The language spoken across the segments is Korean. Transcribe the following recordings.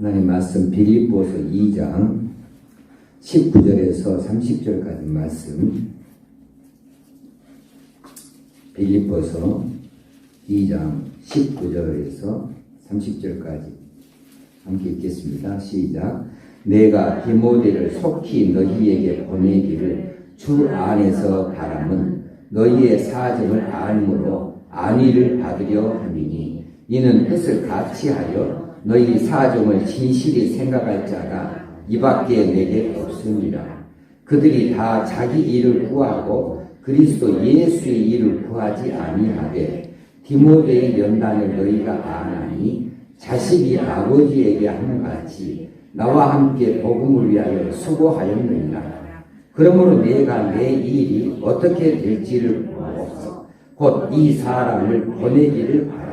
하나님 말씀 빌립보서 2장 19절에서 30절까지 말씀, 빌립보서 2장 19절에서 30절까지 함께 읽겠습니다. 시작. 내가 디모데를 속히 너희에게 보내기를 주 안에서 바람은 너희의 사정을 알므로 안위를 받으려 함이니, 이는 뜻을 같이 하여 너희 사정을 진실히 생각할 자가 이밖에 내게 없습니다. 그들이 다 자기 일을 구하고 그리스도 예수의 일을 구하지 아니하되 디모데의 연단을 너희가 아나니 자식이 아버지에게 함같이 나와 함께 복음을 위하여 수고하였느니라. 그러므로 내가 내 일이 어떻게 될지를 보고서 곧 이 사람을 보내기를 바라고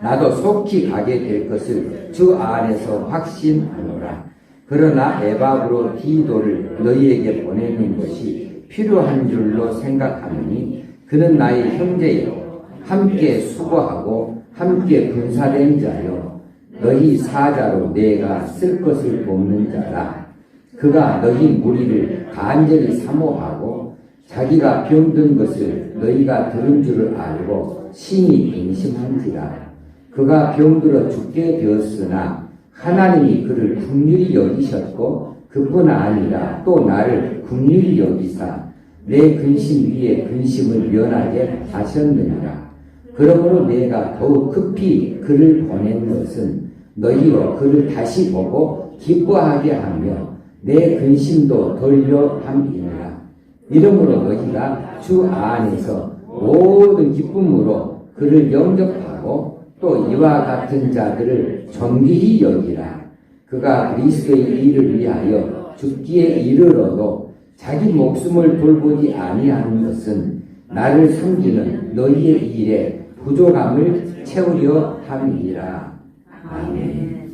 나도 속히 가게 될 것을 주 안에서 확신하노라. 그러나 에바브로 디도를 너희에게 보내는 것이 필요한 줄로 생각하노니 그는 나의 형제요 함께 수고하고 함께 분사된 자요 너희 사자로 내가 쓸 것을 돕는 자라. 그가 너희 무리를 간절히 사모하고 자기가 병든 것을 너희가 들은 줄을 알고 심히 근심한지라. 그가 병들어 죽게 되었으나 하나님이 그를 긍휼히 여기셨고 그뿐 아니라 또 나를 긍휼히 여기사 내 근심 위에 근심을 면하게 하셨느니라. 그러므로 내가 더욱 급히 그를 보낸 것은 너희로 그를 다시 보고 기뻐하게 하며 내 근심도 돌려 함이니라. 이러므로 너희가 주 안에서 모든 기쁨으로 그를 영접하고 또 이와 같은 자들을 존귀히 여기라. 그가 그리스도의 일을 위하여 죽기에 이르러도 자기 목숨을 돌보지 아니하는 것은 나를 섬기는 너희의 일에 부족함을 채우려 함이니라. 아멘.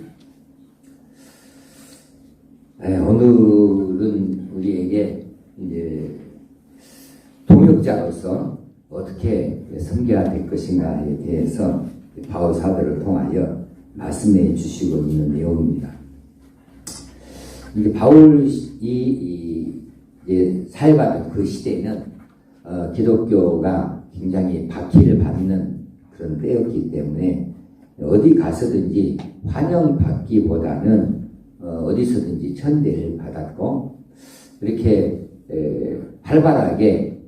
오늘은 우리에게 이제 동역자로서 어떻게 섬겨야 될 것인가에 대해서 바울 사도를 통하여 말씀해 주시고 있는 내용입니다. 이게 바울이 사역하던 그 시대는 기독교가 굉장히 박해를 받는 그런 때였기 때문에 어디 가서든지 환영받기보다는 어디서든지 천대를 받았고, 이렇게 활발하게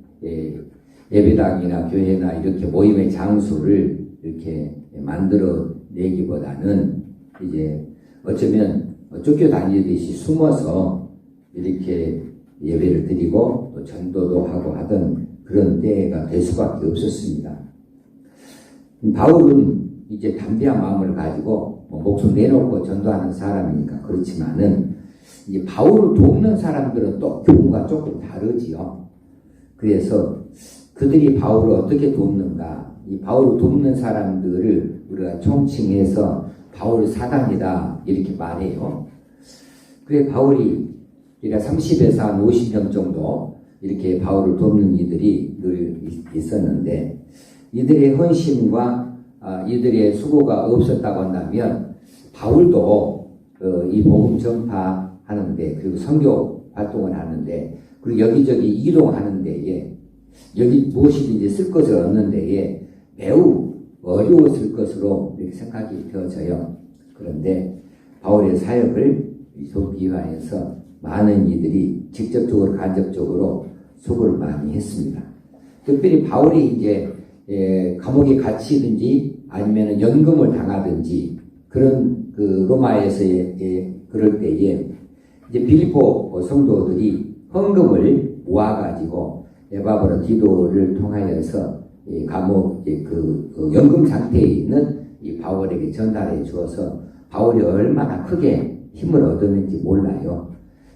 예배당이나 교회나 이렇게 모임의 장소를 이렇게 만들어 내기보다는 이제 어쩌면 쫓겨다니듯이 숨어서 이렇게 예배를 드리고 또 전도도 하고 하던 그런 때가 될 수밖에 없었습니다. 바울은 이제 담대한 마음을 가지고 목숨 내놓고 전도하는 사람이니까 그렇지만은 이제 바울을 돕는 사람들은 또 경우가 조금 다르지요. 그래서 그들이 바울을 어떻게 돕는가? 이 바울을 돕는 사람들을 우리가 총칭해서 바울 사단이다 이렇게 말해요. 그래 바울이 우리가 30에서 한 50명 정도 이렇게 바울을 돕는 이들이 늘 있었는데, 이들의 헌신과 이들의 수고가 없었다고 한다면 바울도 이 복음 전파하는데, 그리고 선교 활동을 하는데, 그리고 여기저기 이동하는 데에 여기 무엇이든지 쓸 것을 얻는 데에 매우 어려웠을 것으로 이렇게 생각이 되어져요. 그런데 바울의 사역을 돕기 위하여서 많은 이들이 직접적으로 간접적으로 수고를 많이 했습니다. 특별히 바울이 이제 감옥에 갇히든지 아니면 연금을 당하든지 그런 그 로마에서의 그럴 때에 이제 빌립보 성도들이 헌금을 모아가지고 에바브로 디도를 통하여서 이 감옥 그 연금 상태에 있는 이 바울에게 전달해 주어서 바울이 얼마나 크게 힘을 얻었는지 몰라요.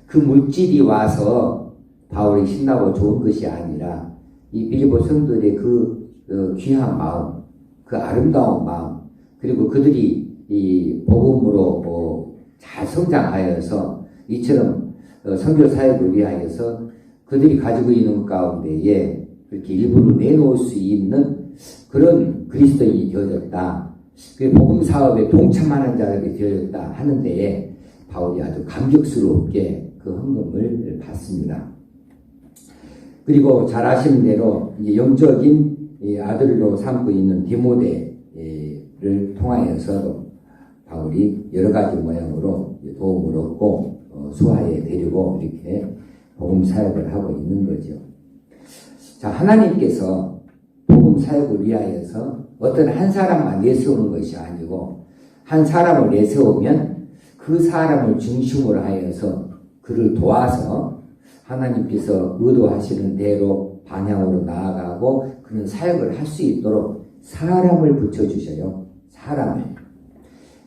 그 물질이 와서 바울이 신나고 좋은 것이 아니라 이 빌립보 성도들의 그 귀한 마음, 그 아름다운 마음, 그리고 그들이 이 복음으로 잘 성장하여서 이처럼 선교 사역을 위하여서 그들이 가지고 있는 가운데에 그렇게 일부러 내놓을 수 있는 그런 그리스도인이 되어졌다. 그 복음 사업에 동참하는 자에게 되었다 하는데 바울이 아주 감격스럽게 그 헌금을 받습니다. 그리고 잘 아시는 대로 이제 영적인 아들로 삼고 있는 디모데를 통하여서도 바울이 여러 가지 모양으로 도움을 얻고 수하에 데리고 이렇게 복음 사역을 하고 있는 거죠. 자, 하나님께서 복음 사역을 위하여서 어떤 한 사람만 내세우는 것이 아니고 한 사람을 내세우면 그 사람을 중심으로 하여서 그를 도와서 하나님께서 의도하시는 대로 방향으로 나아가고 그는 사역을 할 수 있도록 사람을 붙여주셔요. 사람을.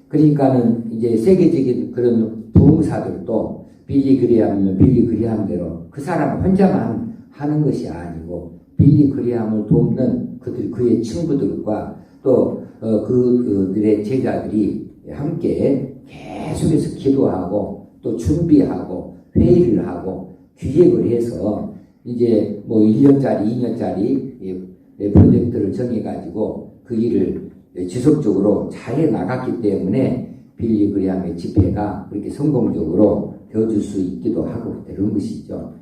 그러니까는 이제 세계적인 그런 부흥사들도 빌리 그리함이면 빌리 그리함대로 그 사람 혼자만 하는 것이 아니고 빌리 그리함을 돕는 그의 친구들과 또 그들의 제자들이 함께 계속해서 기도하고 또 준비하고 회의를 하고 기획을 해서 이제 뭐 1년짜리 2년짜리 프로젝트를 정해가지고 그 일을 지속적으로 잘 해나갔기 때문에 빌리 그리함의 집회가 그렇게 성공적으로 되어줄 수 있기도 하고 그런 것이죠.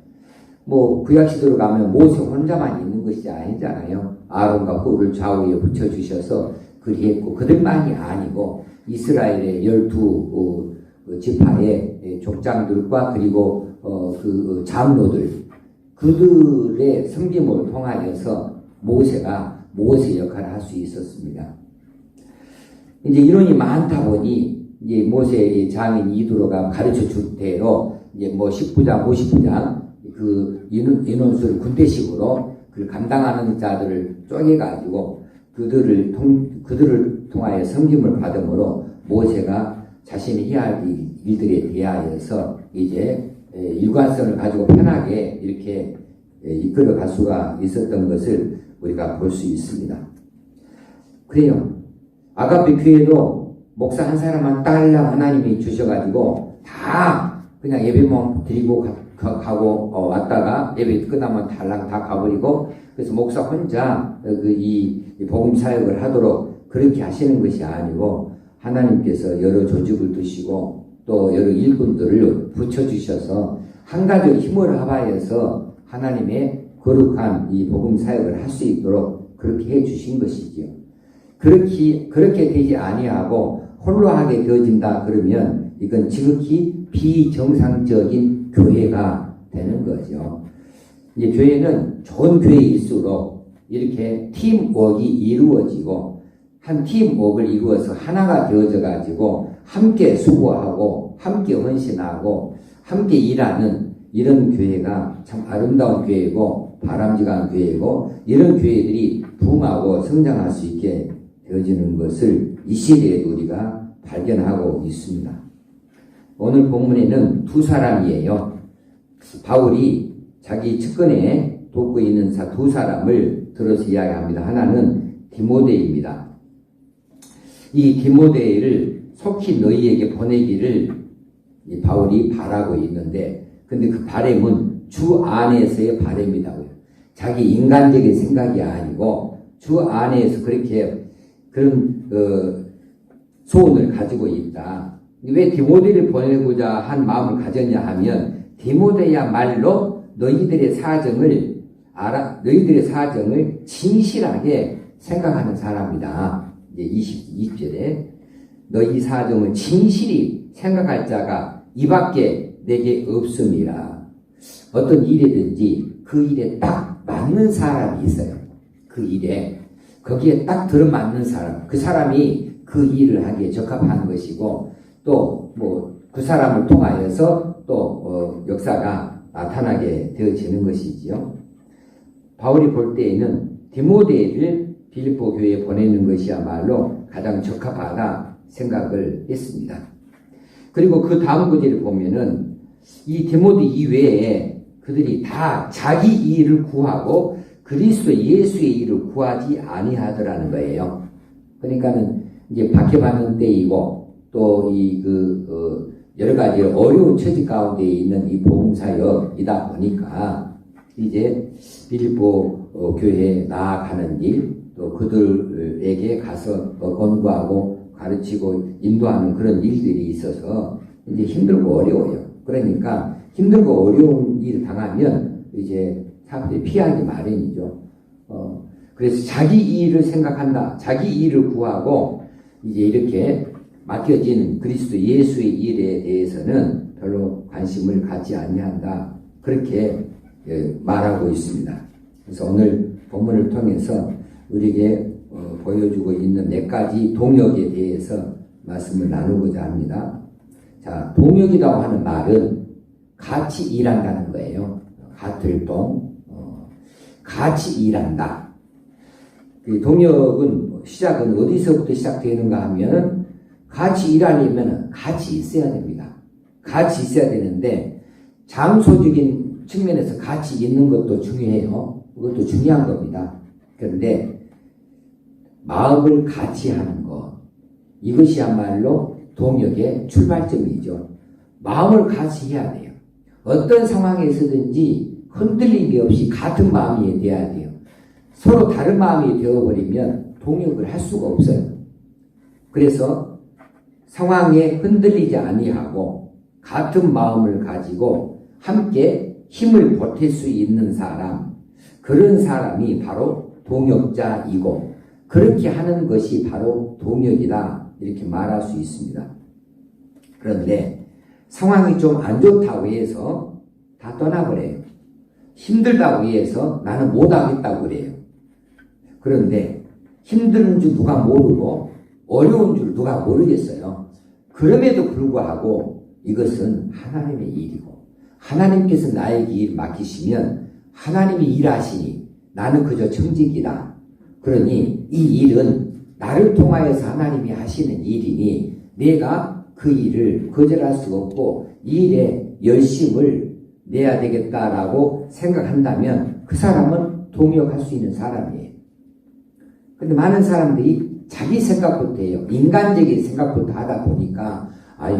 뭐 구약시대로 가면 모세 혼자만 있는 것이 아니잖아요. 아론과 홀을 좌우에 붙여주셔서 그리했고 그들만이 아니고 이스라엘의 12 지파의 족장들과 그리고 그 장로들 그들의 섬김을 통하여서 모세가 모세 역할을 할 수 있었습니다. 이제 인원이 많다 보니 이제 모세의 장인 이두로가 가르쳐 줄 대로 이제 뭐 10부장, 50부장 그 인원수를 군대식으로 그 감당하는 자들을 쪼개가지고 그들을 통하여 섬김을 받음으로 모세가 자신이 해야 할 일들에 대하여서 이제 일관성을 가지고 편하게 이렇게 이끌어 갈 수가 있었던 것을 우리가 볼 수 있습니다. 그래요. 아가페 교회도 목사 한 사람만 딸랑 하나님이 주셔가지고 다 그냥 예배만 드리고 가고 왔다가 예배 끝나면 달랑 다 가버리고 그래서 목사 혼자 이 복음 사역을 하도록 그렇게 하시는 것이 아니고 하나님께서 여러 조직을 두시고 또 여러 일꾼들을 붙여주셔서 한 가지 힘을 합하여서 하나님의 거룩한 이 복음 사역을 할 수 있도록 그렇게 해주신 것이지요. 그렇게 되지 아니하고 홀로 하게 되어진다 그러면 이건 지극히 비정상적인 교회가 되는 거죠. 이제 교회는 좋은 교회일수록 이렇게 팀워크가 이루어지고 한 팀워크를 이루어서 하나가 되어져 가지고 함께 수고하고 함께 헌신하고 함께 일하는 이런 교회가 참 아름다운 교회고 바람직한 교회고 이런 교회들이 부흥하고 성장할 수 있게 되어지는 것을 이 시대에도 우리가 발견하고 있습니다. 오늘 본문에는 두 사람이에요. 바울이 자기 측근에 돕고 있는 두 사람을 들어서 이야기합니다. 하나는 디모데입니다. 이 디모데를 속히 너희에게 보내기를 바울이 바라고 있는데 근데 그 바람은 주 안에서의 바람이라고요. 자기 인간적인 생각이 아니고 주 안에서 그런 소원을 가지고 있다. 왜 디모데를 보내고자 한 마음을 가졌냐 하면 디모데야말로 너희들의 사정을 진실하게 생각하는 사람이다. 이제 22절에 너희 사정을 진실히 생각할 자가 이밖에 내게 없음이라. 어떤 일이든지 그 일에 딱 맞는 사람이 있어요. 그 일에 거기에 딱 들어맞는 사람, 그 사람이 그 일을 하기에 적합한 것이고 또 뭐 그 사람을 통하여서 또 역사가 나타나게 되어지는 것이지요. 바울이 볼 때에는 디모데를 빌립보 교회에 보내는 것이야말로 가장 적합하다 생각을 했습니다. 그리고 그 다음 구절을 보면은 이 디모데 이외에 그들이 다 자기 일을 구하고 그리스도 예수의 일을 구하지 아니하더라는 거예요. 그러니까는 이제 박해받는 때이고 또 여러 가지 어려운 처지 가운데 있는 이 복음사역이다 보니까 이제 빌립보 교회에 나아가는 일 또 그들에게 가서 권고하고 가르치고 인도하는 그런 일들이 있어서 이제 힘들고 어려워요. 그러니까 힘들고 어려운 일을 당하면 이제 사람들이 피하기 마련이죠. 그래서 자기 이익을 생각한다. 자기 이익을 구하고 이제 이렇게 맡겨진 그리스도 예수의 일에 대해서는 별로 관심을 갖지 아니한다. 그렇게 말하고 있습니다. 그래서 오늘 본문을 통해서 우리에게 보여주고 있는 몇 가지 동역에 대해서 말씀을 나누고자 합니다. 자, 동역이라고 하는 말은 같이 일한다는 거예요. 같을 동, 같이 일한다. 그 동역은 시작은 어디서부터 시작되는가 하면 같이 일하려면 같이 있어야 됩니다. 같이 있어야 되는데 장소적인 측면에서 같이 있는 것도 중요해요. 그것도 중요한 겁니다. 그런데 마음을 같이 하는 것, 이것이야말로 동역의 출발점이죠. 마음을 같이 해야 돼요. 어떤 상황에서든지 흔들림이 없이 같은 마음이 돼야 돼요. 서로 다른 마음이 되어버리면 동역을 할 수가 없어요. 그래서 상황에 흔들리지 아니하고 같은 마음을 가지고 함께 힘을 보탤 수 있는 사람, 그런 사람이 바로 동역자이고 그렇게 하는 것이 바로 동역이다 이렇게 말할 수 있습니다. 그런데 상황이 좀 안 좋다고 해서 다 떠나버려요. 힘들다고 해서 나는 못하겠다고 그래요. 그런데 힘든 줄 누가 모르고 어려운 줄 누가 모르겠어요. 그럼에도 불구하고 이것은 하나님의 일이고 하나님께서 나에게 일 맡기시면 하나님이 일하시니 나는 그저 청직이다. 그러니 이 일은 나를 통하여서 하나님이 하시는 일이니 내가 그 일을 거절할 수가 없고 이 일에 열심을 내야 되겠다라고 생각한다면 그 사람은 동역할 수 있는 사람이에요. 근데 많은 사람들이 자기 생각부터 해요. 인간적인 생각부터 하다 보니까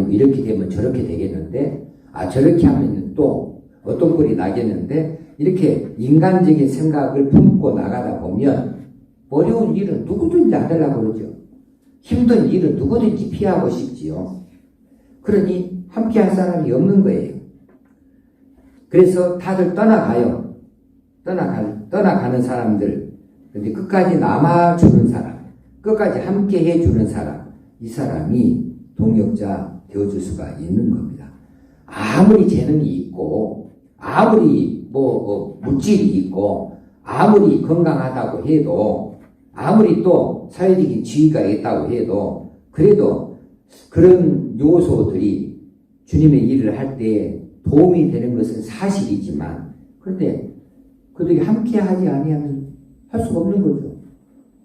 이렇게 되면 저렇게 되겠는데 저렇게 하면 또 어떤 꼴이 나겠는데 이렇게 인간적인 생각을 품고 나가다 보면 어려운 일은 누구든지 하려고 그러죠. 힘든 일은 누구든지 피하고 싶지요. 그러니 함께 할 사람이 없는 거예요. 그래서 다들 떠나가요. 떠나가는 사람들. 근데 끝까지 남아주는 사람, 끝까지 함께 해주는 사람, 이 사람이 동역자 되어줄 수가 있는 겁니다. 아무리 재능이 있고, 아무리 물질이 있고, 아무리 건강하다고 해도, 아무리 또 사회적인 지위가 있다고 해도, 그래도 그런 요소들이 주님의 일을 할 때 도움이 되는 것은 사실이지만, 그런데 그들이 함께 하지 아니하면 할 수가 없는 거죠.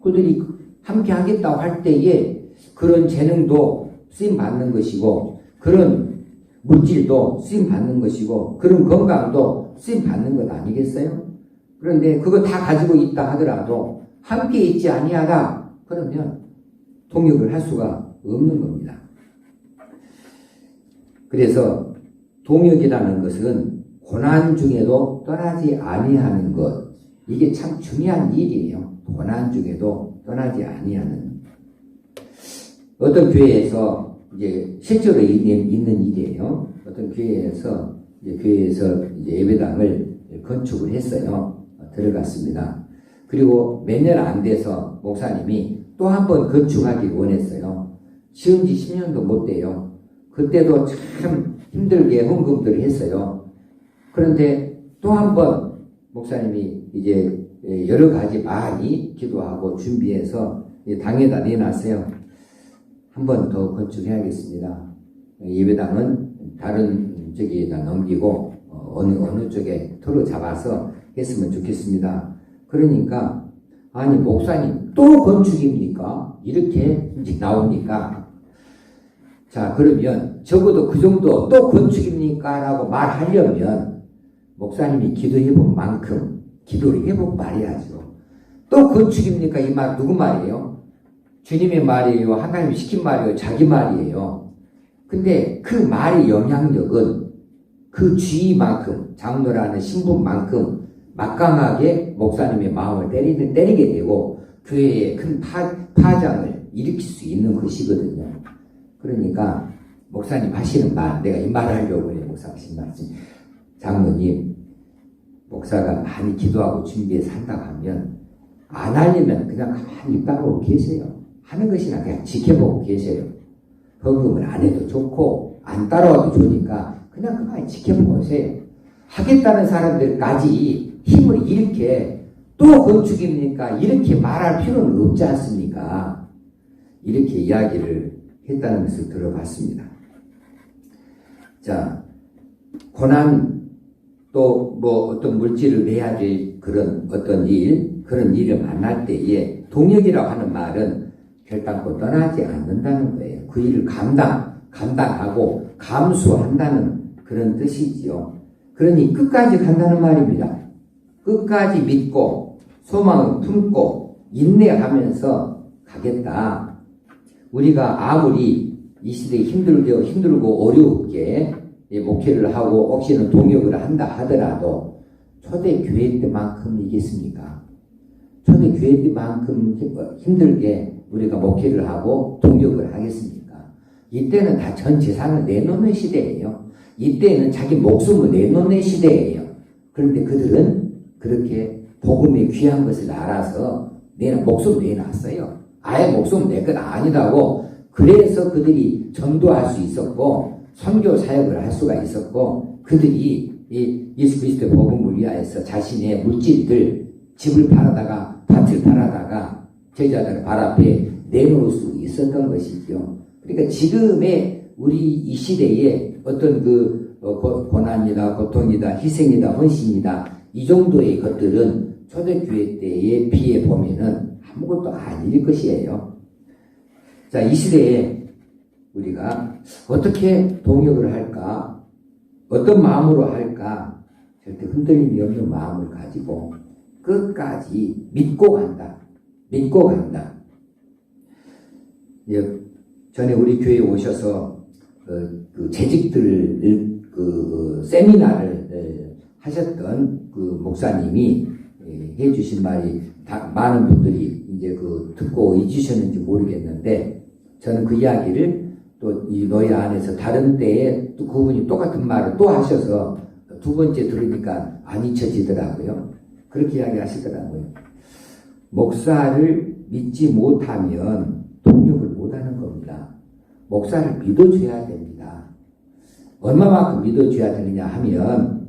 그들이 함께 하겠다고 할 때에 그런 재능도 쓰임 받는 것이고, 그런 물질도 쓰임 받는 것이고, 그런 건강도 쓰임 받는 것 아니겠어요? 그런데 그거 다 가지고 있다 하더라도 함께 있지 아니하다 그러면 동역을 할 수가 없는 겁니다. 그래서 동역이라는 것은 고난 중에도 떠나지 아니하는 것, 이게 참 중요한 일이에요. 고난 중에도 떠나지 아니하는. 어떤 교회에서 이제 실제로 있는 일이에요. 어떤 교회에서 이제 예배당을 건축을 했어요. 들어갔습니다. 그리고 몇 년 안 돼서 목사님이 또 한 번 건축하기를 원했어요. 지은 지 10년도 못 돼요. 그때도 참 힘들게 헌금들을 했어요. 그런데 또 한 번 목사님이 이제 여러 가지 많이 기도하고 준비해서 당에다 내놨어요. 한 번 더 건축해야겠습니다. 예배당은 다른 쪽에다 넘기고 어느 쪽에 토로 잡아서 했으면 좋겠습니다. 그러니까 아니 목사님 또 건축입니까? 이렇게 이제 나오니까 자 그러면 적어도 그 정도 또 건축입니까? 라고 말하려면 목사님이 기도해본 만큼 기도를 해보고 말해야죠. 또 건축입니까? 이 말 누구 말이에요? 주님의 말이에요? 하나님이 시킨 말이에요? 자기 말이에요? 근데 그 말의 영향력은 그 주의만큼 장로라는 신분만큼 막강하게 목사님의 마음을 때리게 되고 교회에 큰 파장을 일으킬 수 있는 것이거든요. 그러니까 목사님 하시는 말, 내가 이 말을 하려고 해요. 목사 하신 말씀. 장로님, 목사가 많이 기도하고 준비해서 한다고 하면 안 하려면 그냥 가만히 따라오고 계세요. 하는 것이나 그냥 지켜보고 계세요. 헌금을 안 해도 좋고 안 따라와도 좋으니까 그냥 가만히 지켜보세요. 하겠다는 사람들까지 힘을 잃게 또 건축입니까? 이렇게 말할 필요는 없지 않습니까? 이렇게 이야기를 했다는 것을 들어봤습니다. 자, 고난 또 뭐 어떤 물질을 내야 될 그런 어떤 그런 일을 만날 때에 동역이라고 하는 말은 결단코 떠나지 않는다는 거예요. 그 일을 감당하고 감수한다는 그런 뜻이지요. 그러니 끝까지 간다는 말입니다. 끝까지 믿고 소망을 품고 인내하면서 가겠다. 우리가 아무리 이 시대에 힘들고 어렵게 목회를 하고 혹시는 동역을 한다 하더라도 초대교회 때만큼이겠습니까? 초대교회 때만큼 힘들게 우리가 목회를 하고 동역을 하겠습니까? 이때는 다 전 재산을 내놓는 시대예요. 이때는 자기 목숨을 내놓는 시대예요. 그런데 그들은 그렇게 복음의 귀한 것을 알아서 목숨 내놨어요. 아예 목숨 내 것 아니라고. 그래서 그들이 전도할 수 있었고 선교 사역을 할 수가 있었고 그들이 이 예수 그리스도의 복음을 위하여서 자신의 물질들 집을 팔아다가 밭을 팔아다가 제자들 발 앞에 내놓을 수 있었던 것이죠. 그러니까 지금의 우리 이 시대에 어떤 고난이다 고통이다 희생이다 헌신이다 이 정도의 것들은 초대교회 때에 비해 보면은 아무것도 아닐 것이에요. 자, 이 시대에 우리가 어떻게 동역을 할까? 어떤 마음으로 할까? 절대 흔들림이 없는 마음을 가지고 끝까지 믿고 간다. 믿고 간다. 전에 우리 교회에 오셔서 재직들 세미나를 하셨던 그 목사님이 해주신 말이 많은 분들이 이제 듣고 잊으셨는지 모르겠는데 저는 그 이야기를 또 이 노예 안에서 다른 때에 또 그분이 똑같은 말을 또 하셔서 두 번째 들으니까 안 잊혀지더라고요. 그렇게 이야기하시더라고요. 목사를 믿지 못하면 동역을 못하는 겁니다. 목사를 믿어줘야 됩니다. 얼마만큼 믿어줘야 되느냐 하면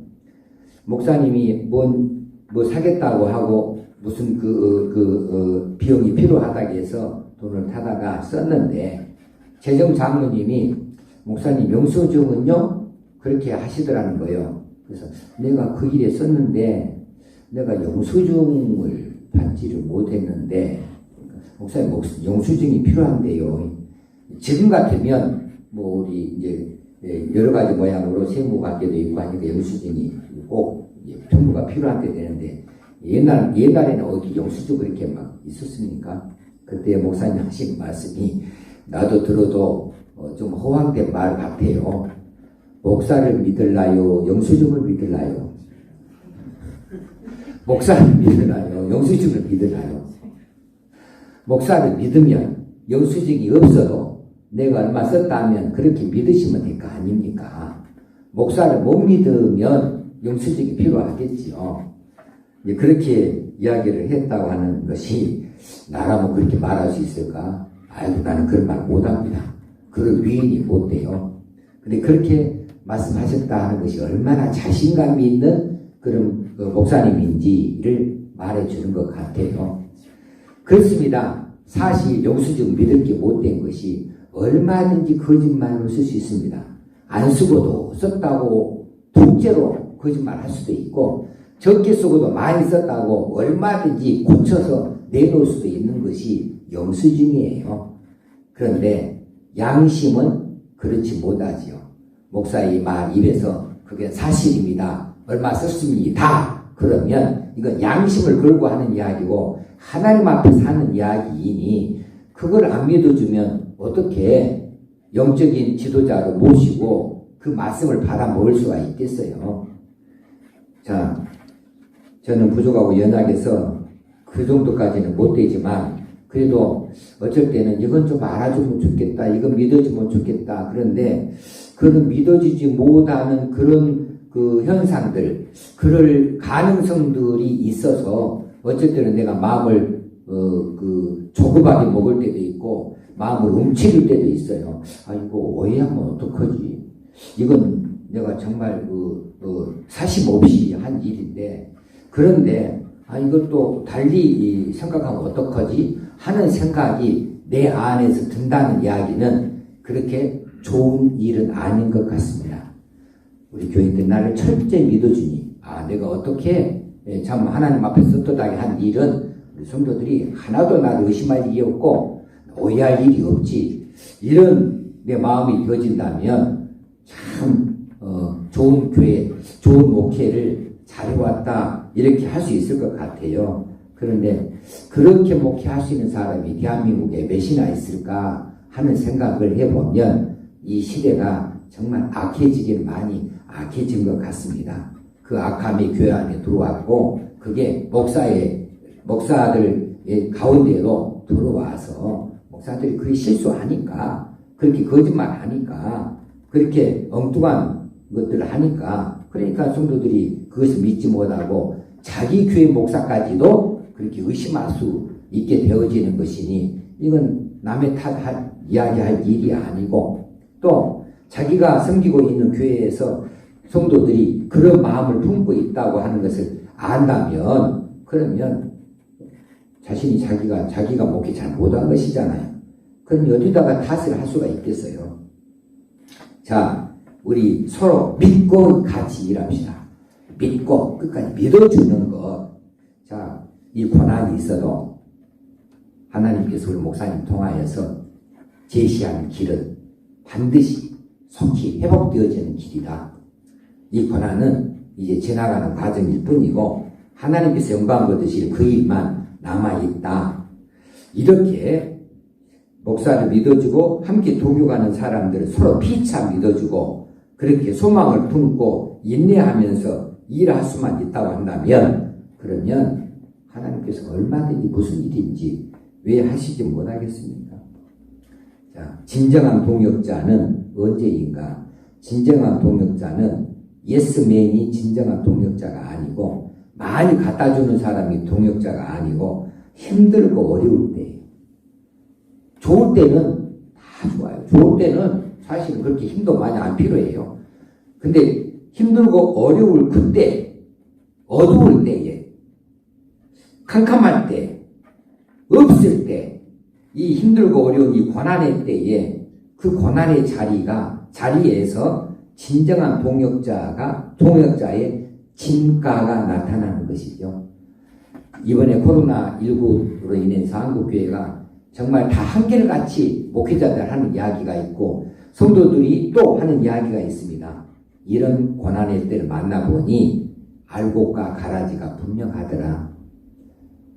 목사님이 뭐 사겠다고 하고 무슨 비용이 필요하다고 해서 돈을 타다가 썼는데 재정 장로님이 목사님 영수증은요? 그렇게 하시더라는 거예요. 그래서 내가 그 일에 썼는데 내가 영수증을 받지를 못했는데 목사님 영수증이 필요한데요. 지금 같으면 뭐 우리 이제 여러 가지 모양으로 세무관계도 있고 하니까 영수증이 꼭 정부가 필요한 때 되는데 옛날에는 어디 영수증 그렇게 막 있었습니까? 그때 목사님 하신 말씀이 나도 들어도 좀 허황된 말 같아요. 목사를 믿을라요? 영수증을 믿을라요? 목사를 믿을라요? 영수증을 믿을라요? 목사를 믿으면 영수증이 없어도 내가 얼마 썼다 하면 그렇게 믿으시면 될 거 아닙니까? 목사를 못 믿으면 영수증이 필요하겠지요. 그렇게 이야기를 했다고 하는 것이 나라면 그렇게 말할 수 있을까? 아이고 나는 그런 말 못합니다. 그런 위인이 못 돼요. 근데 그렇게 말씀하셨다 하는 것이 얼마나 자신감이 있는 그런 목사님인지를 말해주는 것 같아요. 그렇습니다. 사실 영수증 믿을 게 못된 것이 얼마든지 거짓말을 쓸 수 있습니다. 안 쓰고도 썼다고 통째로 거짓말 할 수도 있고 적게 쓰고도 많이 썼다고 얼마든지 고쳐서 내놓을 수도 있는 것이 영수증이에요. 그런데 양심은 그렇지 못하지요. 목사의 말 입에서 그게 사실입니다. 얼마 썼습니다. 그러면 이건 양심을 걸고 하는 이야기고 하나님 앞에 사는 이야기이니 그걸 안 믿어주면 어떻게 영적인 지도자로 모시고 그 말씀을 받아먹을 수가 있겠어요. 자, 저는 부족하고 연약해서 그 정도까지는 못 되지만 그래도 어쩔 때는 이건 좀 알아주면 좋겠다, 이건 믿어주면 좋겠다. 그런데 그런 믿어지지 못하는 그런 그 현상들, 그럴 가능성들이 있어서 어쩔 때는 내가 마음을 조급하게 먹을 때도 있고 마음을 움츠릴 때도 있어요. 아, 이거 오해하면 어떡하지? 이건 내가 정말 사심 없이 한 일인데, 그런데 아, 이것도 달리 생각하면 어떡하지? 하는 생각이 내 안에서 든다는 이야기는 그렇게 좋은 일은 아닌 것 같습니다. 우리 교인들 나를 철저히 믿어주니, 아, 내가 어떻게 참 하나님 앞에서 떳떳하게 한 일은 우리 성도들이 하나도 나를 의심할 일이 없고 오해할 일이 없지. 이런 내 마음이 되어진다면 참 좋은 교회, 좋은 목회를 잘해왔다 이렇게 할 수 있을 것 같아요. 그런데 그렇게 목회할 수 있는 사람이 대한민국에 몇이나 있을까 하는 생각을 해보면 이 시대가 정말 악해지긴 많이 악해진 것 같습니다. 그 악함이 교회 안에 들어왔고 그게 목사들의 가운데로 들어와서 목사들이 그렇게 실수하니까, 그렇게 거짓말하니까, 그렇게 엉뚱한 것들을 하니까, 그러니까 성도들이 그것을 믿지 못하고 자기 교회 목사까지도 그렇게 의심할 수 있게 되어지는 것이니, 이건 남의 탓할 이야기할 일이 아니고, 또 자기가 섬기고 있는 교회에서 성도들이 그런 마음을 품고 있다고 하는 것을 안다면, 그러면 자신이 자기가 목회 잘 못한 것이잖아요. 그럼 어디다가 탓을 할 수가 있겠어요. 자, 우리 서로 믿고 같이 일합시다. 믿고 끝까지 믿어주는 것. 자, 이 고난이 있어도 하나님께서 우리 목사님 통하여서 제시하는 길은 반드시 속히 회복되어지는 길이다. 이 고난은 이제 지나가는 과정일 뿐이고 하나님께서 영광 받으실 그 일만 남아있다. 이렇게 목사를 믿어주고 함께 동역하는 사람들을 서로 피차 믿어주고 그렇게 소망을 품고 인내하면서 일할 수만 있다고 한다면, 그러면 하나님께서 얼마든지 무슨 일인지 왜 하시지 못하겠습니까? 자, 진정한 동역자는 언제인가? 진정한 동역자는 예스맨이 진정한 동역자가 아니고, 많이 갖다주는 사람이 동역자가 아니고, 힘들고 어려울 때, 좋을 때는 다 좋아요. 좋을 때는 사실은 그렇게 힘도 많이 안 필요해요. 근데 힘들고 어려울 그때, 어두울 때에, 캄캄할 때, 없을 때, 이 힘들고 어려운 이 고난의 때에 그 고난의 자리에서 진정한 동역자의 진가가 나타나는 것이죠. 이번에 코로나19로 인해서 한국교회가 정말 다 한결같이 목회자들 하는 이야기가 있고 성도들이 또 하는 이야기가 있습니다. 이런 고난의 때를 만나보니 알곡과 가라지가 분명하더라.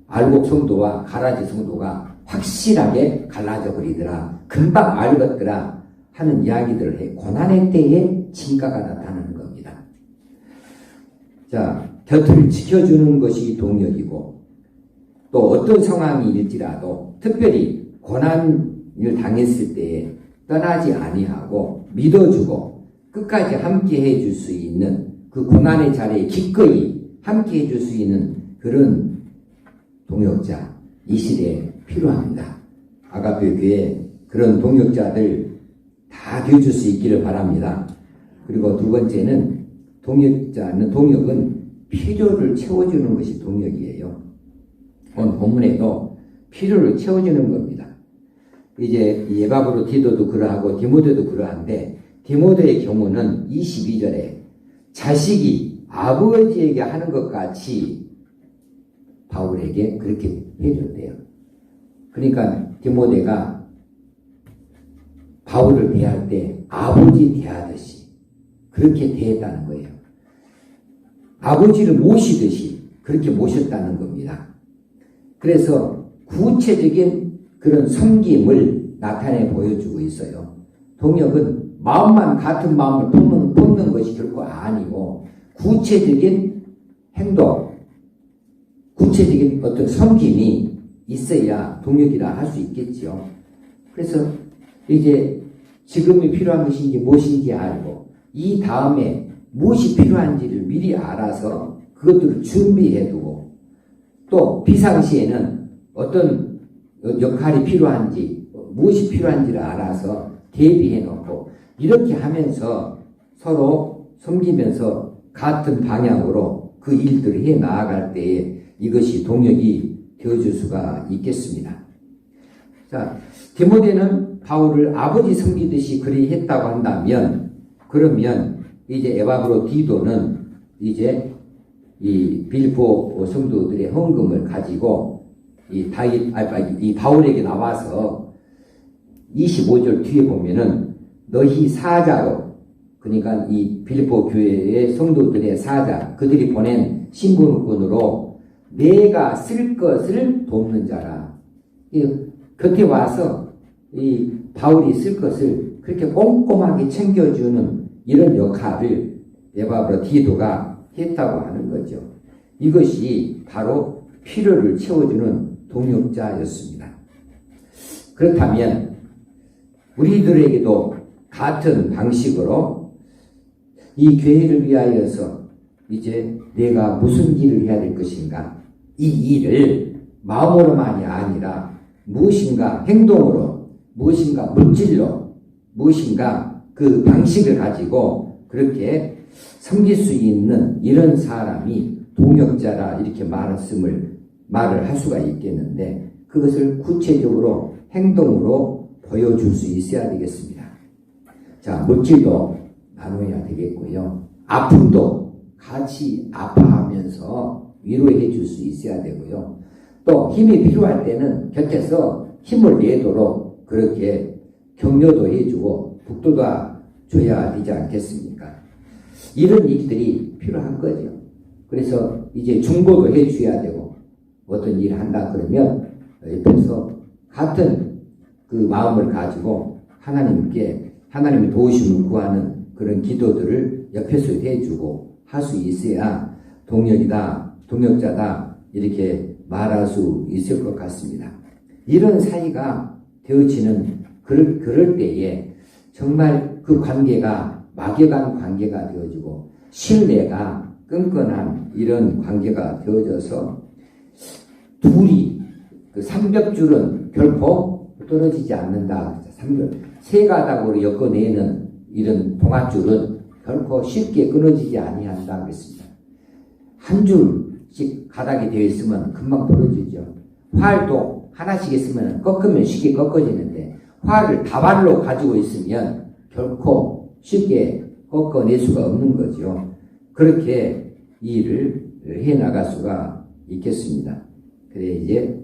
알곡 성도와 가라지 성도가 확실하게 갈라져 버리더라. 금방 알겠더라 하는 이야기들을 해. 고난의 때에 진가가 나타나는 겁니다. 자, 곁을 지켜주는 것이 동역이고, 또 어떤 상황일지라도 특별히 고난을 당했을 때에 떠나지 아니하고 믿어주고 끝까지 함께 해줄 수 있는, 그 고난의 자리에 기꺼이 함께 해줄 수 있는 그런 동역자, 이 시대에 필요합니다. 아가페 교회에 그런 동역자들 다 되어줄 수 있기를 바랍니다. 그리고 두 번째는 동역은 필요를 채워주는 것이 동역이에요. 오늘 본문에도 필요를 채워주는 겁니다. 이제 예바브로 디도도 그러하고 디모데도 그러한데, 디모데의 경우는 22절에 자식이 아버지에게 하는 것 같이 바울에게 그렇게 해줬대요. 그러니까 디모데가 바울을 대할 때 아버지 대하듯이 그렇게 대했다는 거예요. 아버지를 모시듯이 그렇게 모셨다는 겁니다. 그래서 구체적인 그런 섬김을 나타내 보여주고 있어요. 동역은 같은 마음을 품는 것이 결코 아니고 구체적인 행동, 구체적인 어떤 섬김이 있어야 동역이라 할 수 있겠지요. 그래서 이제 지금이 필요한 것인지 무엇인지 알고 이 다음에 무엇이 필요한지를 미리 알아서 그것들을 준비해두고 또 비상시에는 어떤 역할이 필요한지 무엇이 필요한지를 알아서 대비해놓고 이렇게 하면서 서로 섬기면서 같은 방향으로 그 일들을 해 나아갈 때에 이것이 동역이 되어줄 수가 있겠습니다. 자, 디모데는 바울을 아버지 섬기듯이 그리 했다고 한다면 그러면 이제 에바브로디도는 이제 이 빌보 성도들의 헌금을 가지고 이 바울에게 나와서 25절 뒤에 보면은 너희 사자로 그러니까 이 빌보 교회의 성도들의 사자 그들이 보낸 신분권으로 내가 쓸 것을 돕는 자라. 곁에 와서 이 바울이 쓸 것을 그렇게 꼼꼼하게 챙겨주는 이런 역할을 에바브로디도가 했다고 하는 거죠. 이것이 바로 필요를 채워주는 동역자였습니다. 그렇다면 우리들에게도 같은 방식으로 이 교회를 위하여서 이제 내가 무슨 일을 해야 될 것인가 이 일을 마음으로만이 아니라 무엇인가 행동으로 무엇인가 물질로 무엇인가 그 방식을 가지고 그렇게 섬길 수 있는 이런 사람이 동역자라 이렇게 말을 할 수가 있겠는데 그것을 구체적으로 행동으로 보여줄 수 있어야 되겠습니다. 자, 물질도 나눠야 되겠고요. 아픔도 같이 아파하면서 위로해 줄 수 있어야 되고요. 또 힘이 필요할 때는 곁에서 힘을 내도록 그렇게 격려도 해주고 북돋아 줘야 되지 않겠습니까? 이런 일들이 필요한 거죠. 그래서 이제 중보도 해줘야 되고 어떤 일을 한다 그러면 옆에서 같은 그 마음을 가지고 하나님의 도우심을 구하는 그런 기도들을 옆에서 해주고 할 수 있어야 동역자다 이렇게 말할 수 있을 것 같습니다. 이런 사이가 되어지는 그럴 때에 정말 그 관계가 막연한 관계가 되어지고 신뢰가 끈끈한 이런 관계가 되어져서 둘이 그 삼겹줄은 결코 떨어지지 않는다. 세 가닥으로 엮어내는 이런 동아줄은 결코 쉽게 끊어지지 아니한다 그랬습니다. 한 줄씩 가닥이 되어 있으면 금방 부러지죠. 활도 하나씩 있으면 꺾으면 쉽게 꺾어지는데 활을 다발로 가지고 있으면 결코 쉽게 꺾어낼 수가 없는 거죠. 그렇게 이 일을 해나갈 수가 있겠습니다. 그래 이제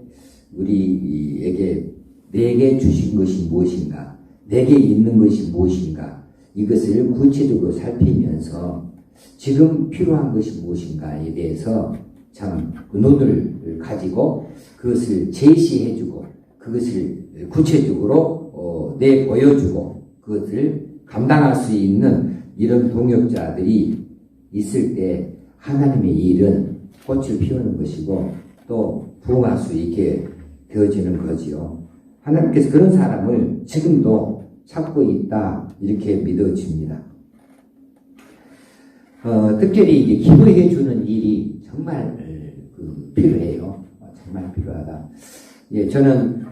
우리에게 내게 주신 것이 무엇인가, 내게 있는 것이 무엇인가 이것을 구체적으로 살피면서 지금 필요한 것이 무엇인가에 대해서 참 눈을 가지고 그것을 제시해주고 그것을 구체적으로 내보여주고 그것을 감당할 수 있는 이런 동역자들이 있을 때 하나님의 일은 꽃을 피우는 것이고 또 부흥할 수 있게 되어지는 거지요. 하나님께서 그런 사람을 지금도 찾고 있다 이렇게 믿어집니다. 특별히 이제 기도해 주는 일이 정말 필요해요. 정말 필요하다. 예, 저는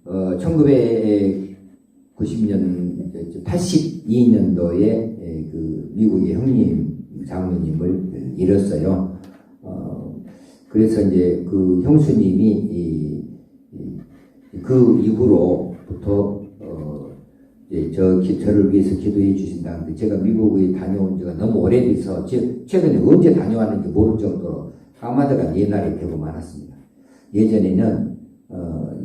1990년 82년도에 그 미국의 형님 장로님을 잃었어요. 그래서 이제 그 형수님이 그 이후로부터 저를 위해서 기도해 주신다는데 제가 미국에 다녀온 지가 너무 오래돼서 최근에 언제 다녀왔는지 모를 정도로 까마득한 옛날에 되고 많았습니다. 예전에는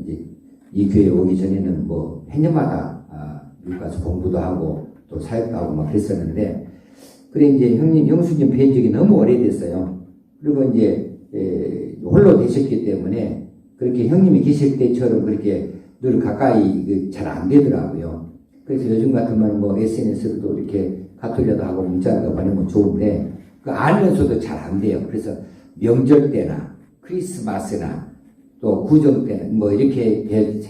이제 이 교회에 오기 전에는 뭐 해년마다 미국 가서 공부도 하고 또 사역도 하고 막 그랬었는데 그래 이제 형수님 뵌 적이 너무 오래됐어요. 그리고 이제 홀로 되셨기 때문에 그렇게 형님이 계실 때처럼 그렇게 늘 가까이 잘 안 되더라고요. 그래서 요즘 같으면 뭐 SNS로도 이렇게 가톨려도 하고 문자도 보내면 좋은데 그 알면서도 잘 안 돼요. 그래서 명절 때나 크리스마스나 또 구정 때나 뭐 이렇게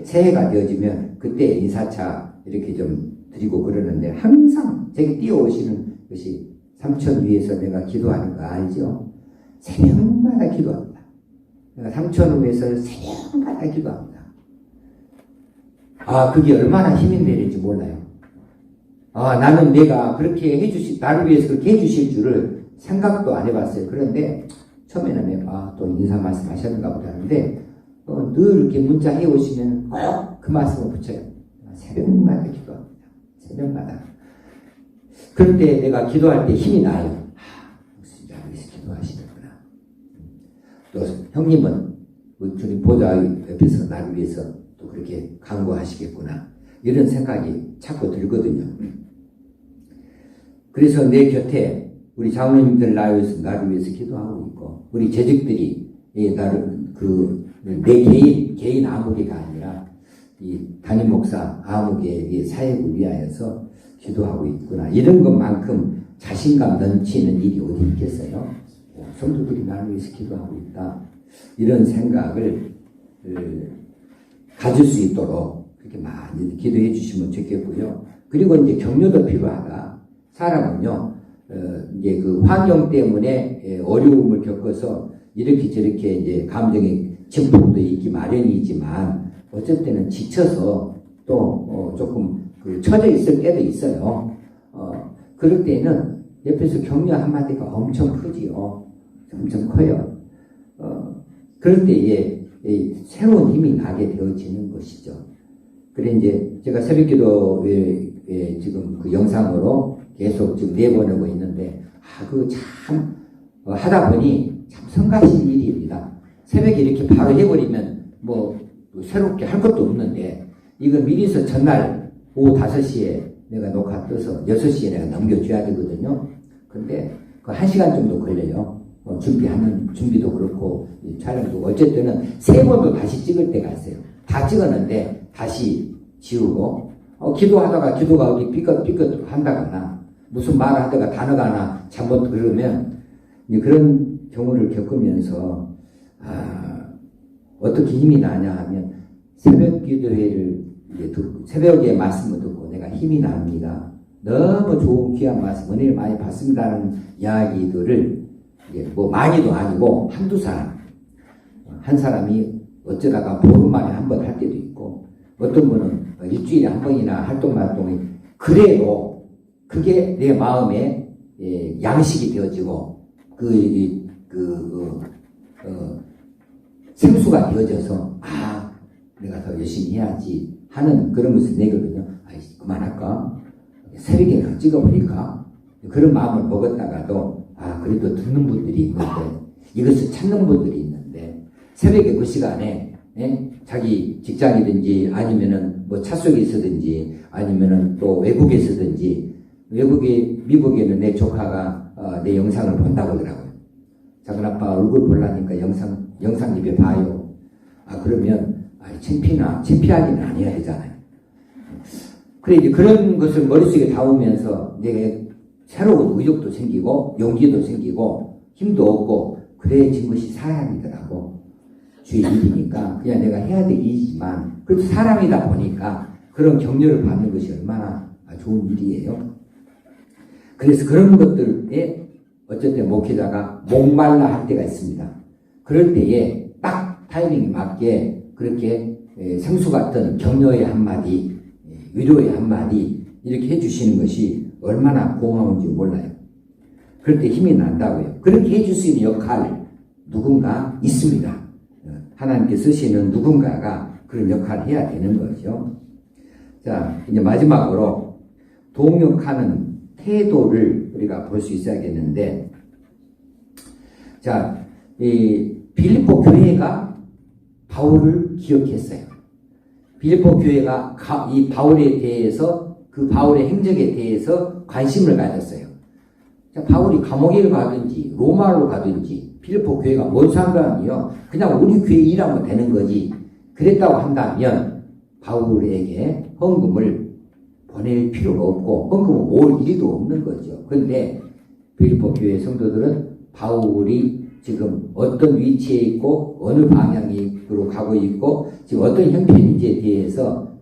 새해가 되어지면 그때 인사차 이렇게 좀 드리고 그러는데 항상 제게 뛰어오시는 것이 삼천 위에서 내가 기도하는 거 알죠? 새벽마다 기도합니다. 내가 삼천 위에서 새벽마다 기도합니다. 아, 그게 얼마나 힘이 되는지 몰라요. 아, 나는 내가 그렇게 나를 위해서 그렇게 해주실 줄을 생각도 안 해봤어요. 그런데 처음에는 내가 또 인사 말씀 하셨는가 보다 하는데 늘 이렇게 문자 해오시면 꼭 그 말씀을 붙여요. 새벽마다 기도합니다. 새벽마다. 그럴 때 내가 기도할 때 힘이 나요. 무슨 나를 위해서 기도하시는구나. 또 형님은 주님 보좌 옆에서 나를 위해서 또 그렇게 간구하시겠구나. 이런 생각이 자꾸 들거든요. 그래서 내 곁에 우리 장로님들 나를 위해서 기도하고 있고, 우리 재직들이 내 개인 아무개가 아니라 이 담임 목사 아무개의 사역을 위하여서 기도하고 있구나. 이런 것만큼 자신감 넘치는 일이 어디 있겠어요? 성도들이 나를 위해서 기도하고 있다. 이런 생각을 가질 수 있도록 그렇게 많이 기도해 주시면 좋겠고요. 그리고 이제 격려도 필요하다. 사람은요, 이제 그 환경 때문에 어려움을 겪어서 이렇게 저렇게 이제 감정의 증폭도 있기 마련이지만 어쩔 때는 지쳐서 또 조금 처져 있을 때도 있어요. 그럴 때는 옆에서 격려 한마디가 엄청 크지요. 엄청 커요. 그럴 때에 새로운 힘이 나게 되어지는 것이죠. 그래 이제 제가 새벽기도에 지금 그 영상으로 계속 지금 내보내고 있는데 그거 참 하다 보니 참 성가신 일입니다. 새벽에 이렇게 바로 해버리면 뭐 새롭게 할 것도 없는데 이거 미리서 전날 오후 5시에 내가 녹화 떠서 6시에 내가 넘겨줘야 되거든요. 근데 그 1시간 정도 걸려요. 준비도 그렇고 촬영도 어쨌든 3번도 다시 찍을 때가 있어요. 다 찍었는데 다시 지우고 기도하다가 기도가 어디 삐끗 한다거나 무슨 말을 하다가 단어가 하나 잘못 들으면 그런 경우를 겪으면서 어떻게 힘이 나냐 하면 새벽 기도회를 새벽에 말씀을 듣고 내가 힘이 납니다. 너무 좋은 귀한 말씀 은혜를 많이 받습니다는 이야기들을 뭐 많이도 아니고 한두 사람 한 사람이 어쩌다가 보름 만에 한 번 할 때도 있고 어떤 분은 일주일에 한 번이나 활동이 그래도 그게 내 마음에 양식이 되어지고 생수가 되어져서 내가 더 열심히 해야지 하는 그런 것을 내거든요. 그만할까? 새벽에 찍어버릴까? 그런 마음을 먹었다가도 그래도 듣는 분들이 있는데 이것을 찾는 분들이 있는데 새벽에 그 시간에 자기 직장이든지 아니면은 뭐 차 속에 있었든지 아니면은 또 외국에 있었든지 미국에는 내 조카가 내 영상을 본다고 하더라고요. 작은 아빠 얼굴 보려니까 영상 입에 봐요. 그러면 창피하기는 아니어야 되잖아요. 그래 이제 그런 것을 머릿속에 담으면서 내가 새로운 의욕도 생기고 용기도 생기고 힘도 얻고 그래진 것이 사람이더라고. 주의 일이니까 그냥 내가 해야 될 일이지만 그래도 사람이다 보니까 그런 격려를 받는 것이 얼마나 좋은 일이에요. 그래서 그런 것들에 어쨌든 목회자가 목말라 할 때가 있습니다. 그럴 때에 딱 타이밍에 맞게 그렇게 생수 같은 격려의 한마디, 위로의 한마디 이렇게 해주시는 것이 얼마나 고마운지 몰라요. 그럴 때 힘이 난다고요. 그렇게 해줄 수 있는 역할 누군가 있습니다. 하나님께 쓰시는 누군가가 그런 역할을 해야 되는 거죠. 자, 이제 마지막으로 동역하는 태도를 우리가 볼 수 있어야겠는데, 자, 이 빌립보 교회가 바울을 기억했어요. 빌립보 교회가 이 바울에 대해서 그 바울의 행적에 대해서 관심을 가졌어요. 자, 바울이 감옥에 가든지 로마로 가든지 빌립보 교회가 뭔 상관이요? 그냥 우리 교회 일하면 되는 거지. 그랬다고 한다면 바울에게 헌금을 보낼 필요가 없고 헌금을 모을 일도 없는 거죠. 그런데 빌립보 교회 성도들은 바울이 지금 어떤 위치에 있고 어느 방향으로 가고 있고 지금 어떤 형편인지에 대해서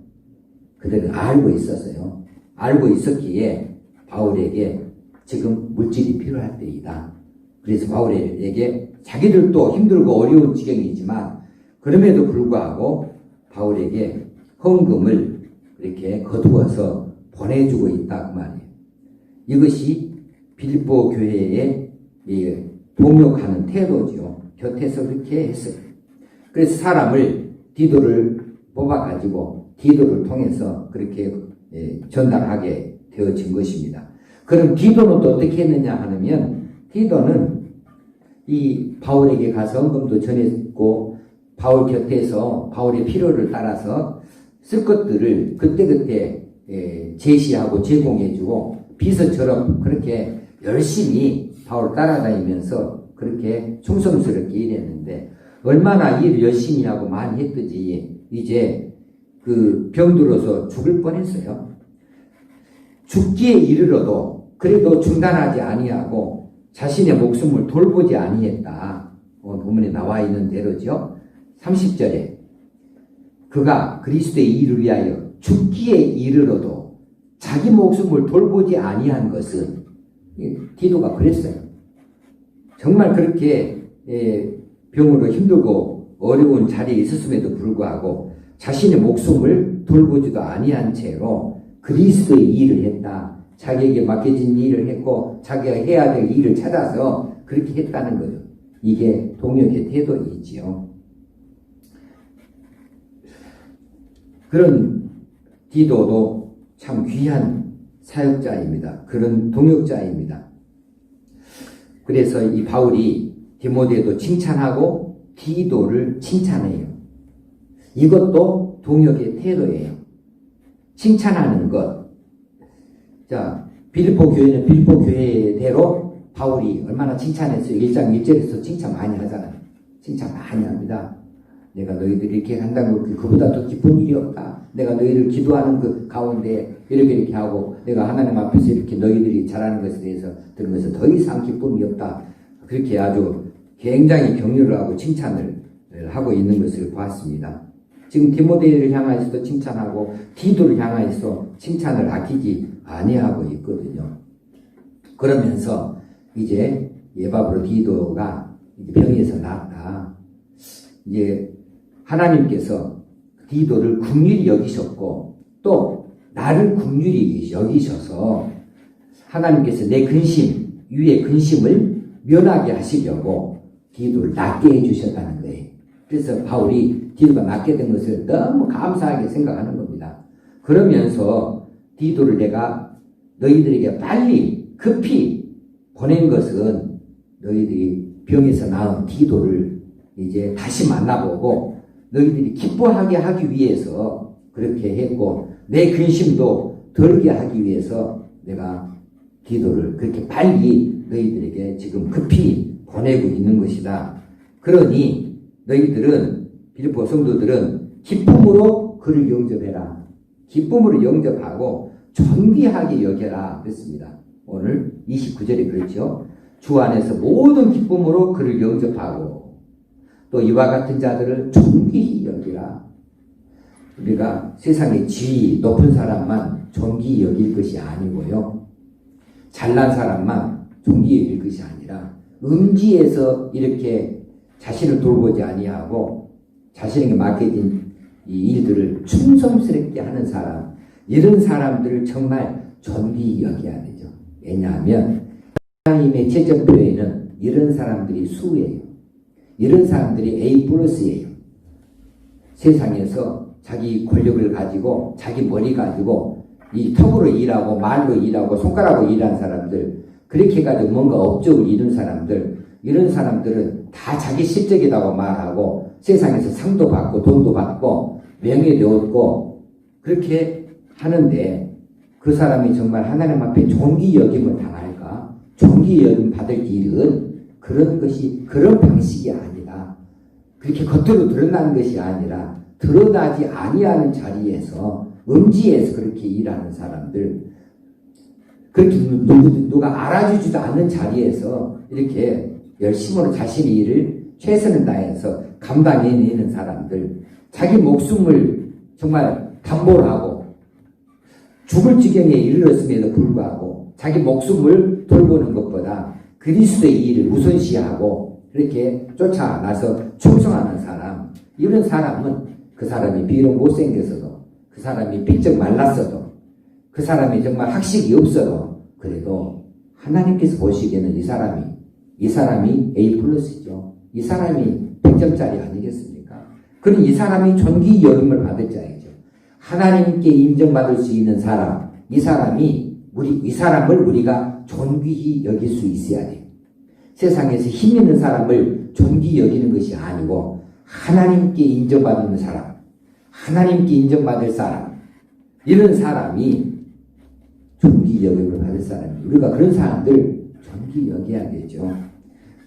그들은 알고 있었어요. 알고 있었기에 바울에게 지금 물질이 필요할 때이다. 그래서 바울에게 자기들도 힘들고 어려운 지경이지만 그럼에도 불구하고 바울에게 헌금을 이렇게 거두어서 보내주고 있다 그 말이에요. 이것이 빌립보 교회의 동역하는 태도죠. 곁에서 그렇게 했어요. 그래서 사람을 디도를 뽑아가지고 디도를 통해서 그렇게 전달하게 되어진 것입니다. 그럼 디도는 또 어떻게 했느냐 하면 디도는 이 바울에게 가서 헌금도 전했고 바울 곁에서 바울의 필요를 따라서 쓸 것들을 그때그때 제시하고 제공해주고 비서처럼 그렇게 열심히 바울 따라다니면서 그렇게 충성스럽게 일했는데 얼마나 일을 열심히 하고 많이 했든지 이제 그 병들어서 죽을 뻔했어요. 죽기에 이르러도 그래도 중단하지 아니하고 자신의 목숨을 돌보지 아니했다. 본문에 나와 있는 대로죠. 30절에 그가 그리스도의 일을 위하여 죽기에 이르러도 자기 목숨을 돌보지 아니한 것은 디도가 그랬어요. 정말 그렇게 병으로 힘들고 어려운 자리에 있었음에도 불구하고 자신의 목숨을 돌보지도 아니한 채로 그리스도의 일을 했다. 자기에게 맡겨진 일을 했고 자기가 해야 될 일을 찾아서 그렇게 했다는 거죠. 이게 동역의 태도이지요. 그런 디도도 참 귀한 사역자입니다. 그런 동역자입니다. 그래서 이 바울이 디모데도 칭찬하고 디도를 칭찬해요. 이것도 동역의 태도예요. 칭찬하는 것. 자, 빌립보 교회는 빌립보 교회대로 바울이 얼마나 칭찬했어요. 1장 1절에서 칭찬 많이 하잖아요. 칭찬 많이 합니다. 내가 너희들이 이렇게 한다는 것 그보다 더 기쁜 일이 없다. 내가 너희를 기도하는 그 가운데 이렇게 하고 내가 하나님 앞에서 이렇게 너희들이 잘하는 것에 대해서 들으면서 더 이상 기쁨이 없다. 그렇게 아주 굉장히 격려를 하고 칭찬을 하고 있는 것을 보았습니다. 지금 디모데를 향하여서도 칭찬하고 디도를 향하여서 칭찬을 아끼지 아니하고 있거든요. 그러면서 이제 예바브로 디도가 병에서 낫다. 이제 하나님께서 디도를 긍휼히 여기셨고 또 나를 긍휼히 여기셔서 하나님께서 내 근심 위에 근심을 면하게 하시려고 디도를 낫게 해주셨다는 거예요. 그래서 바울이 디도가 낫게 된 것을 너무 감사하게 생각하는 겁니다. 그러면서 디도를 내가 너희들에게 빨리 급히 보낸 것은 너희들이 병에서 나은 디도를 이제 다시 만나보고 너희들이 기뻐하게 하기 위해서 그렇게 했고 내 근심도 덜게 하기 위해서 내가 디도를 그렇게 빨리 너희들에게 지금 급히 보내고 있는 것이다. 그러니 너희들은 빌립보 성도들은 기쁨으로 그를 영접해라. 기쁨으로 영접하고 존귀하게 여겨라 그랬습니다. 오늘 29절에 그렇죠. 주 안에서 모든 기쁨으로 그를 영접하고 또 이와 같은 자들을 존귀히 여기라. 우리가 세상의 지위 높은 사람만 존귀히 여길 것이 아니고요. 잘난 사람만 존귀히 여길 것이 아니라 음지에서 이렇게 자신을 돌보지 아니하고 자신에게 맡겨진 이 일들을 충성스럽게 하는 사람, 이런 사람들을 정말 존귀히 여겨야 되죠. 왜냐하면 하나님의 재정표에는 이런 사람들이 수예요. 이런 사람들이 A+예요. 세상에서 자기 권력을 가지고 자기 머리 가지고 이 턱으로 일하고 말로 일하고 손가락으로 일하는 사람들, 그렇게 해가지고 뭔가 업적을 이룬 사람들, 이런 사람들은 다 자기 실적이라고 말하고 세상에서 상도 받고 돈도 받고 명예도 얻고 그렇게 하는데 그 사람이 정말 하나님 앞에 존귀 여김을 당할까? 존귀 여김 받을 일은 그런 방식이 아니라 그렇게 겉으로 드러나는 것이 아니라 드러나지 아니하는 자리에서 음지에서 그렇게 일하는 사람들, 그렇게 누가 알아주지도 않는 자리에서 이렇게 열심으로 자신의 일을 최선을 다해서 감당해내는 사람들, 자기 목숨을 정말 담보로 하고 죽을 지경에 이르렀음에도 불구하고 자기 목숨을 돌보는 것보다 그리스도의 일을 우선시하고 그렇게 쫓아나서 충성하는 사람, 이런 사람은 그 사람이 비록 못생겨서도, 그 사람이 삐쩍 말랐어도, 그 사람이 정말 학식이 없어도 그래도 하나님께서 보시기에는 이 사람이 A+죠. 이 사람이 100점짜리 아니겠습니까? 그럼 이 사람이 존귀 여김을 받을 자이죠. 하나님께 인정받을 수 있는 사람, 이 사람을 우리가 존귀히 여길 수 있어야 돼요. 세상에서 힘 있는 사람을 존귀히 여기는 것이 아니고 하나님께 인정받는 사람, 하나님께 인정받을 사람, 이런 사람이 존귀 여김을 받을 사람이에요. 우리가 그런 사람들 존귀 여겨야 되죠.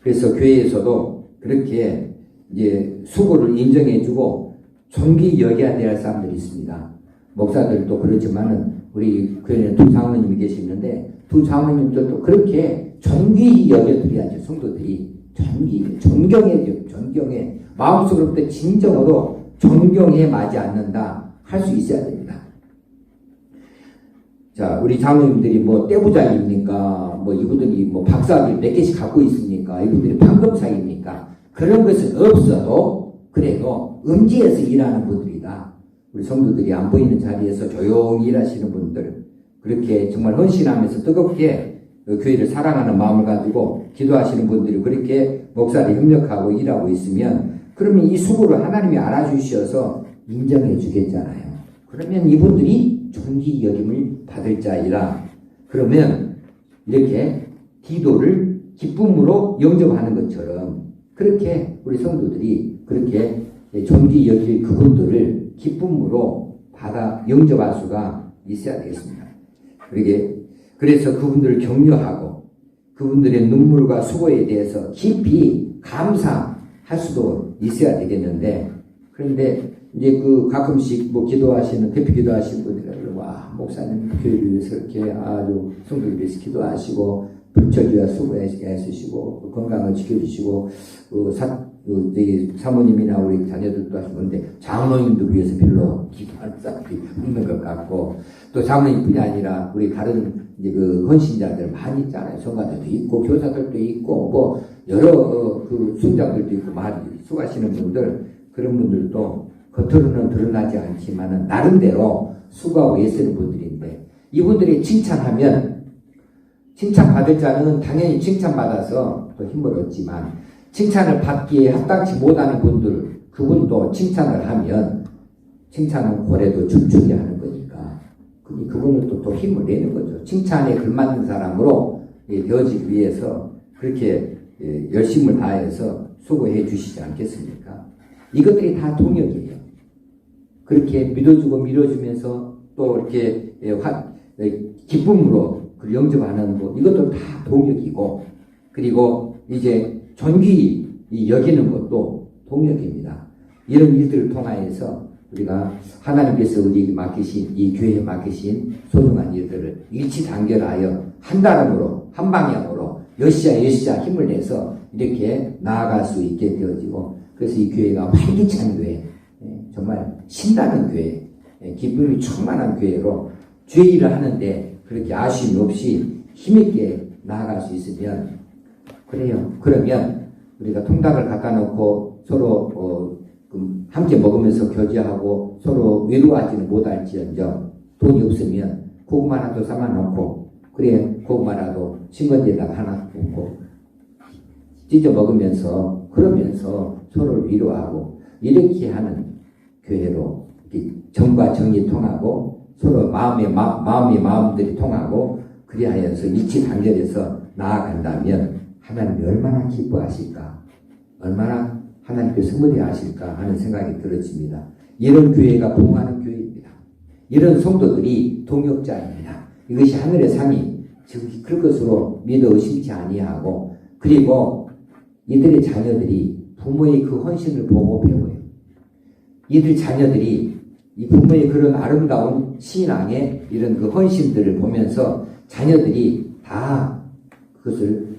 그래서 교회에서도 그렇게 이제 수고를 인정해주고 존귀 여겨야 될 사람들이 있습니다. 목사들도 그렇지만은 우리 교회에 두 장로님이 계시는데 두 장로님들도 그렇게 존귀히 여겨드려야죠. 성도들이 존경해야죠. 존경해. 마음속으로부터 진정으로 존경해 마지 않는다 할 수 있어야 됩니다. 자, 우리 장로님들이 뭐 떼부자입니까? 뭐 이분들이 뭐 박사학위 몇 개씩 갖고 있습니까? 이분들이 판검사입니까? 그런 것은 없어도 그래도 음지에서 일하는 분들이다. 우리 성도들이 안 보이는 자리에서 조용히 일하시는 분들, 그렇게 정말 헌신하면서 뜨겁게 교회를 사랑하는 마음을 가지고 기도하시는 분들이 그렇게 목사를 협력하고 일하고 있으면 그러면 이 수고를 하나님이 알아주셔서 인정해 주겠잖아요. 그러면 이분들이 존귀 여김을 받을 자이라. 그러면 이렇게 기도를 기쁨으로 영접하는 것처럼 그렇게 우리 성도들이 그렇게 존귀 여길 그분들을 기쁨으로 받아 영접할 수가 있어야 되겠습니다. 그래서 그분들을 격려하고 그분들의 눈물과 수고에 대해서 깊이 감사할 수도 있어야 되겠는데, 그런데 이제 그 가끔씩 뭐 기도하시는, 대표 기도하시는 분들이 와, 목사님 교회를 위해서 이렇게 아주 성도를 위해서 기도하시고 불철주야 수고해주시고 건강을 지켜주시고 사모님이나 우리 자녀들도 하시는데 장로님들 위해서 별로 기도하는 사람들이 없는 것 같고, 또 장로님뿐이 아니라 우리 다른 이제 그 헌신자들 많이 있잖아요. 성가들도 있고 교사들도 있고 뭐 여러 그 순장들도 있고 많이 수고하시는 분들, 그런 분들도 겉으로는 드러나지 않지만은 나름대로 수고하고 애쓰는 분들인데, 이분들이 칭찬하면 칭찬받을 자는 당연히 칭찬받아서 또 힘을 얻지만 칭찬을 받기에 합당치 못하는 분들, 그분도 칭찬을 하면 칭찬은 고래도 춤추게 하는 거니까 그분은 또 힘을 내는 거죠. 칭찬에 걸맞는 사람으로 되어지기 위해서 그렇게 열심을 다해서 수고해 주시지 않겠습니까? 이것들이 다 동역이에요. 그렇게 믿어주고 밀어주면서 또 이렇게 기쁨으로 영접하는 것, 이것도 다 동역이고, 그리고 이제 존귀 여기는 것도 동역입니다. 이런 일들을 통하여서 우리가 하나님께서 우리에게 맡기신, 이 교회에 맡기신 소중한 일들을 일치단결하여 한다름으로, 한 방향으로 여시자 힘을 내서 이렇게 나아갈 수 있게 되어지고, 그래서 이 교회가 활기찬 교회, 정말 신나는 교회, 기쁨이 충만한 교회로 주의 일을 하는데 그렇게 아쉬움이 없이 힘있게 나아갈 수 있으면, 그래요. 그러면 우리가 통닭을 갖다 놓고 서로 함께 먹으면서 교제하고 서로 위로하지는 못할지언정 돈이 없으면 고구마라도 사만놓고, 그래 고구마라도 신건지에다가 하나 붓고 찢어 먹으면서 그러면서 서로를 위로하고, 이렇게 하는 교회로 정과 정이 통하고 서로 마음들이 통하고 그리하여서 일치 단결해서 나아간다면 하나님이 얼마나 기뻐하실까, 얼마나 하나님께서 승리하실까 하는 생각이 들어집니다. 이런 교회가 부흥하는 교회입니다. 이런 성도들이 동역자입니다. 이것이 하늘의 상이 그럴 것으로 믿어 의심치 아니하고, 그리고 이들의 자녀들이 부모의 그 헌신을 보고 배워요. 이들 자녀들이 이 부모의 그런 아름다운 신앙의 이런 그 헌신들을 보면서 자녀들이 다 그것을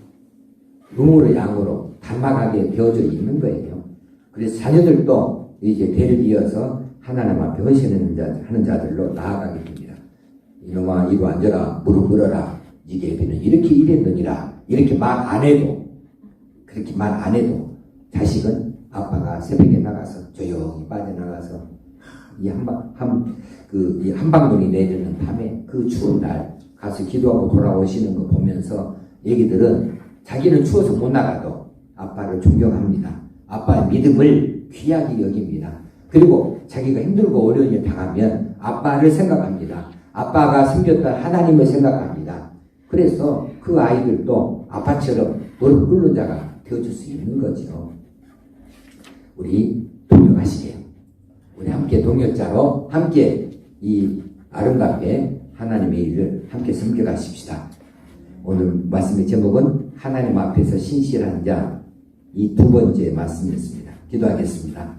음으로 양으로 닮아가게 되어져 있는 거예요. 그래서 자녀들도 이제 대를 이어서 하나님 앞에 헌신하는 자들로 나아가게 됩니다. 이놈아 이리 앉아라 무릎 꿇어라 네게 예배는 이렇게 이랬느니라 이렇게 말 안 해도 그렇게 말 안 해도 자식은 아빠가 새벽에 나가서 조용히 빠져나가서 이 한방눈이 내리는 밤에 그 추운 날 가서 기도하고 돌아오시는 거 보면서 애기들은 자기는 추워서 못 나가도 아빠를 존경합니다. 아빠의 믿음을 귀하게 여깁니다. 그리고 자기가 힘들고 어려운 일 당하면 아빠를 생각합니다. 아빠가 섬겼던 하나님을 생각합니다. 그래서 그 아이들도 아빠처럼 무릎 꿇는 자가 되어줄 수 있는 거죠. 우리 동역하시게요. 우리 함께 동역자로 함께 이 아름답게 하나님의 일을 함께 섬겨가십시다. 오늘 말씀의 제목은 하나님 앞에서 신실한 자, 이 두 번째 말씀이었습니다. 기도하겠습니다.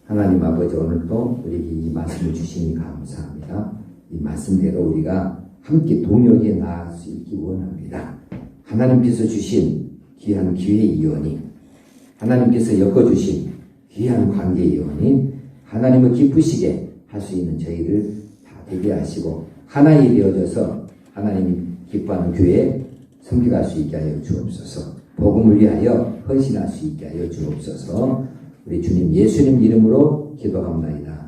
하나님 아버지, 오늘도 우리에게 이 말씀을 주시니 감사합니다. 이 말씀대로 우리가 함께 동역에 나아갈 수 있기 원합니다. 하나님께서 주신 귀한 기회의 이원이, 하나님께서 엮어주신 귀한 관계의 이원이 하나님을 기쁘시게 할 수 있는 저희를 다 되게 하시고 하나님이 되어져서 하나님이 기뻐하는 교회에 섬겨갈 수 있게 하여 주옵소서. 복음을 위하여 헌신할 수 있게 하여 주옵소서. 우리 주님 예수님 이름으로 기도합니다.